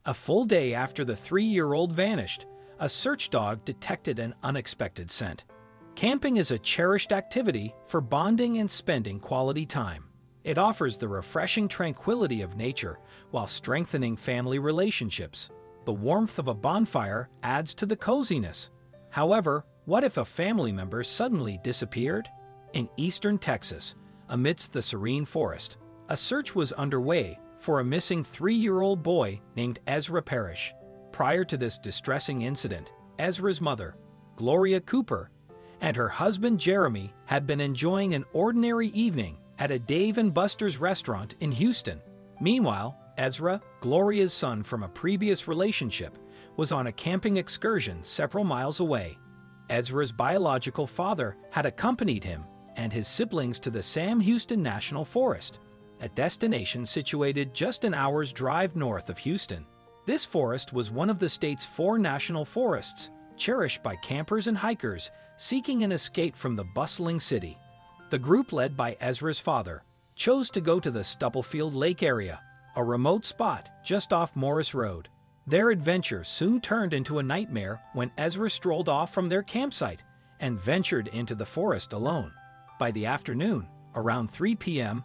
A full day after the 3-year-old vanished, a search dog detected an unexpected scent. Camping is a cherished activity for bonding and spending quality time. It offers the refreshing tranquility of nature while strengthening family relationships. The warmth of a bonfire adds to the coziness. However, what if a family member suddenly disappeared? In eastern Texas, amidst the serene forest, a search was underway for a missing 3-year-old boy named Ezra Parrish. Prior to this distressing incident, Ezra's mother, Gloria Cooper, and her husband Jeremy had been enjoying an ordinary evening at a Dave & Buster's restaurant in Houston. Meanwhile, Ezra, Gloria's son from a previous relationship, was on a camping excursion several miles away. Ezra's biological father had accompanied him and his siblings to the Sam Houston National Forest, a destination situated just an hour's drive north of Houston. This forest was one of the state's 4 national forests, cherished by campers and hikers seeking an escape from the bustling city. The group, led by Ezra's father, chose to go to the Stubblefield Lake area, a remote spot just off Morris Road. Their adventure soon turned into a nightmare when Ezra strolled off from their campsite and ventured into the forest alone. By the afternoon, around 3 p.m.,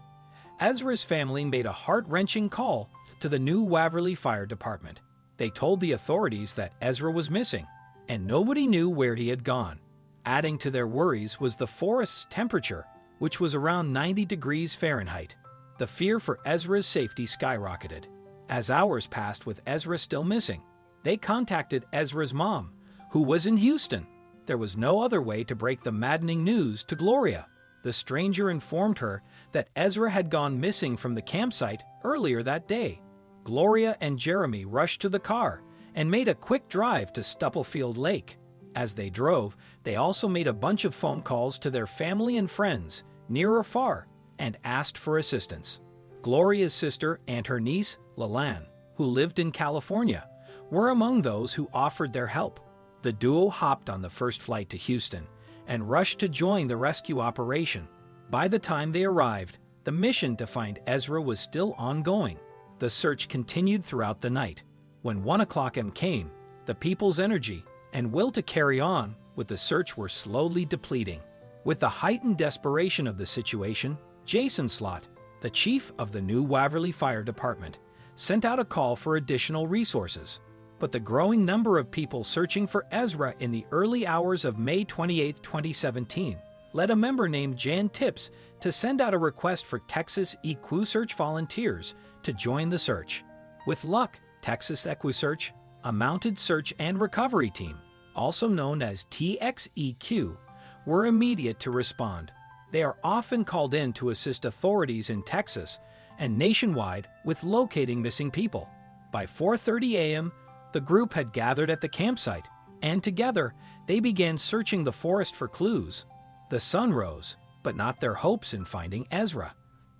Ezra's family made a heart-wrenching call to the New Waverly Fire Department. They told the authorities that Ezra was missing, and nobody knew where he had gone. Adding to their worries was the forest's temperature, which was around 90 degrees Fahrenheit. The fear for Ezra's safety skyrocketed. As hours passed with Ezra still missing, they contacted Ezra's mom, who was in Houston. There was no other way to break the maddening news to Gloria. The stranger informed her that Ezra had gone missing from the campsite earlier that day. Gloria and Jeremy rushed to the car and made a quick drive to Stubblefield Lake. As they drove, they also made a bunch of phone calls to their family and friends, near or far, and asked for assistance. Gloria's sister and her niece, Leland, who lived in California, were among those who offered their help. The duo hopped on the first flight to Houston and rushed to join the rescue operation. By the time they arrived, the mission to find Ezra was still ongoing. The search continued throughout the night. When 1 o'clock a.m. came, the people's energy and will to carry on with the search were slowly depleting. With the heightened desperation of the situation, Jason Slott, the chief of the New Waverly Fire Department, sent out a call for additional resources. But the growing number of people searching for Ezra in the early hours of May 28, 2017, led a member named Jan Tips to send out a request for Texas EquuSearch volunteers to join the search. With luck, Texas EquuSearch, a mounted search and recovery team, also known as TXEQ, were immediate to respond. They are often called in to assist authorities in Texas and nationwide with locating missing people. By 4:30 a.m., the group had gathered at the campsite, and together they began searching the forest for clues. The sun rose, but not their hopes in finding Ezra.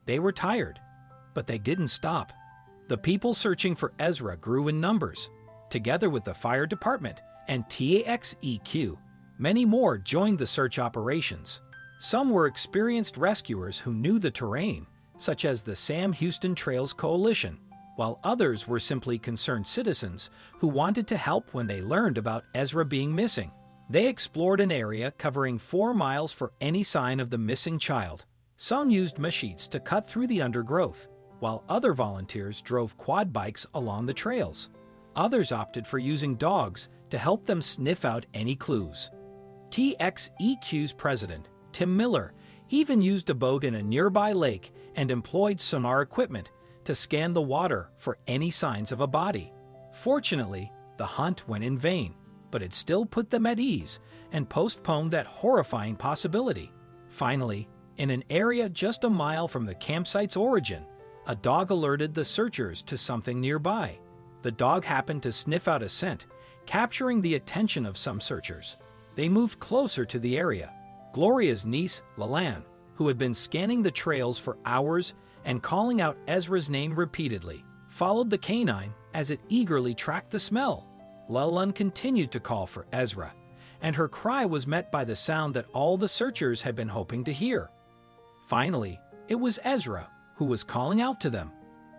They were tired, but they didn't stop. The people searching for Ezra grew in numbers. Together with the fire department and TXEQ, many more joined the search operations. Some were experienced rescuers who knew the terrain, such as the Sam Houston Trails Coalition, while others were simply concerned citizens who wanted to help when they learned about Ezra being missing. They explored an area covering 4 miles for any sign of the missing child. Some used machetes to cut through the undergrowth, while other volunteers drove quad bikes along the trails. Others opted for using dogs to help them sniff out any clues. TXEQ's president, Tim Miller, even used a boat in a nearby lake and employed sonar equipment to scan the water for any signs of a body. Fortunately, the hunt went in vain, but it still put them at ease and postponed that horrifying possibility. Finally, in an area just a mile from the campsite's origin, a dog alerted the searchers to something nearby. The dog happened to sniff out a scent, capturing the attention of some searchers. They moved closer to the area. Gloria's niece, Leland, who had been scanning the trails for hours and calling out Ezra's name repeatedly, followed the canine as it eagerly tracked the smell. Leland continued to call for Ezra, and her cry was met by the sound that all the searchers had been hoping to hear. Finally, it was Ezra who was calling out to them.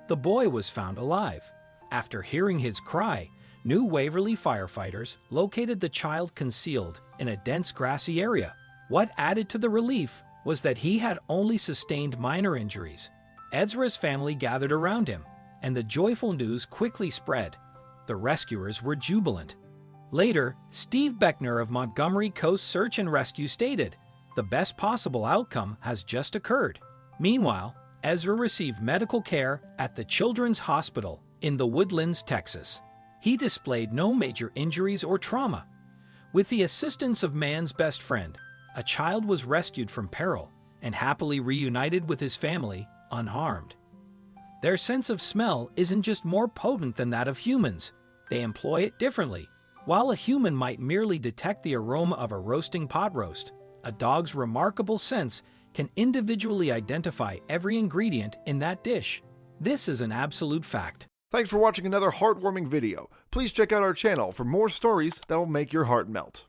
The boy was found alive, After hearing his cry, New Waverly firefighters located the child concealed in a dense grassy area. What added to the relief was that he had only sustained minor injuries. Ezra's family gathered around him, and the joyful news quickly spread. The rescuers were jubilant. Later, Steve Beckner of Montgomery Coast Search and Rescue stated, "The best possible outcome has just occurred." Meanwhile, Ezra received medical care at the Children's Hospital in the Woodlands, Texas. He displayed no major injuries or trauma. With the assistance of man's best friend, a child was rescued from peril and happily reunited with his family unharmed. Their sense of smell isn't just more potent than that of humans, they employ it differently. While a human might merely detect the aroma of a roasting pot roast, a dog's remarkable sense can individually identify every ingredient in that dish. This is an absolute fact. Thanks for watching another heartwarming video. Please check out our channel for more stories that will make your heart melt.